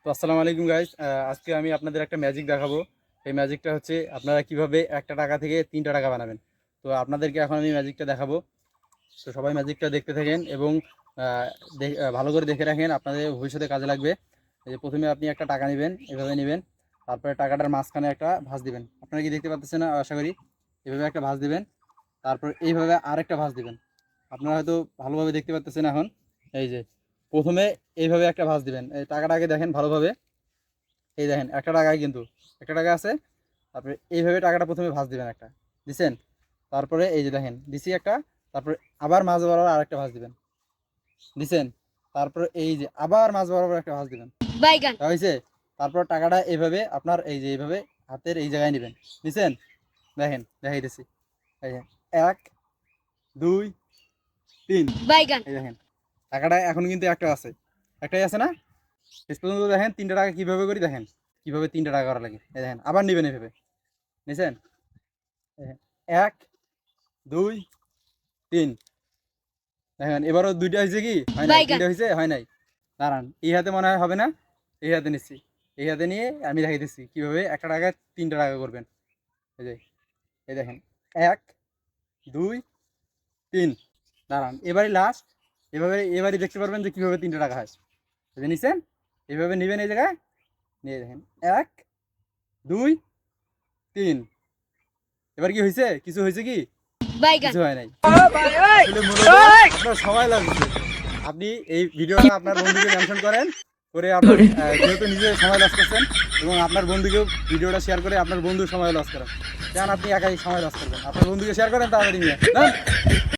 তো আসসালামু আলাইকুম গাইস। আজকে আমি আপনাদের একটা ম্যাজিক দেখাবো। এই ম্যাজিকটা হচ্ছে আপনারা কিভাবে একটা টাকা থেকে 3টা টাকা বানাবেন। তো আপনাদেরকে এখন আমি ম্যাজিকটা দেখাবো। তো সবাই ম্যাজিকটা দেখতে থাকেন এবং ভালো করে দেখে রাখেন, আপনাদের ভবিষ্যতে কাজে লাগবে। এই যে প্রথমে আপনি একটা টাকা নেবেন, এভাবে নেবেন। তারপরে টাকাটার মাঝখানে একটা ভাঁজ দিবেন। আপনারা কি দেখতে পাচ্ছেন না? আশা করি এভাবে একটা ভাঁজ দিবেন। তারপর এইভাবে আরেকটা ভাঁজ দিবেন। আপনারা হয়তো ভালোভাবে দেখতে পাচ্ছেন এখন। এই যে প্রথমে এইভাবে একটা ভাঁজ দিবেন। এই টাকাটাকে দেখেন ভালোভাবে। এই দেখেন একটা টাকায় কিন্তু একটা টাকা আছে। তারপরে এইভাবে টাকাটা প্রথমে ভাঁজ দিবেন, একটা দিছেন। তারপরে এই যে দেখেন দিছি একটা। তারপরে আবার মাছ বরাবর আরেকটা ভাঁজ দিবেন, দিছেন। তারপরে এই যে আবার মাছ বরাবর একটা ভাঁজ দিবেন, বাইগান। তা হয়েছে। তারপর টাকাটা এইভাবে আপনার এই যে এইভাবে হাতের এই জায়গায় নেবেন, দিছেন। দেখেন দেখাইতেছি। এই যে 1 2 3। বাইগান। এই দেখেন টাকাটা এখন কিন্তু একটা আছে, একটাই আছে না? শেষ পর্যন্ত দেখেন 3টা টাকা কিভাবে করি, দেখেন কিভাবে 3টা টাকা করা লাগে। এই দেখেন আবার নেবেন এভাবে, নিছেন। 1 2 3। দেখেন এবারও 2টা হয়েছে, কি হয় নাই? বাইগান। 3টা হয়েছে, হয় নাই। দাঁড়ান, এই হাতে মনে হয় হবে না। এই হাতে নিচ্ছি। এই হাতে নিয়ে আমি দেখাইতেছি কিভাবে একটা টাকা 3টা টাকা করবেন। এই যে এই দেখেন 1 2 3। দাঁড়ান, এবারই লাস্ট। এবারই দেখতে পারবেন যে কিভাবে 3টা টাকা হয়। এই যে নিছেন, এইভাবে নেবেন এই জায়গায় নিয়ে। দেখেন 1 2 3। এবার কি হয়েছে? কিছু হয়েছে কি? বাইগান। কিছু হয় নাই। আসলে মূলত আপনার সময় লাগছে। আপনি এই ভিডিওটা আপনার বন্ধুকে মেনশন করেন, করে আপনার যেহেতু নিজে সময় লস করছেন এবং আপনার বন্ধুকেও ভিডিওটা শেয়ার করে আপনার বন্ধুর সময় লস করেন। কেন আপনি একাই সময় লস করবেন? আপনার বন্ধুকে শেয়ার করেন তাড়াতাড়ি নিয়ে না।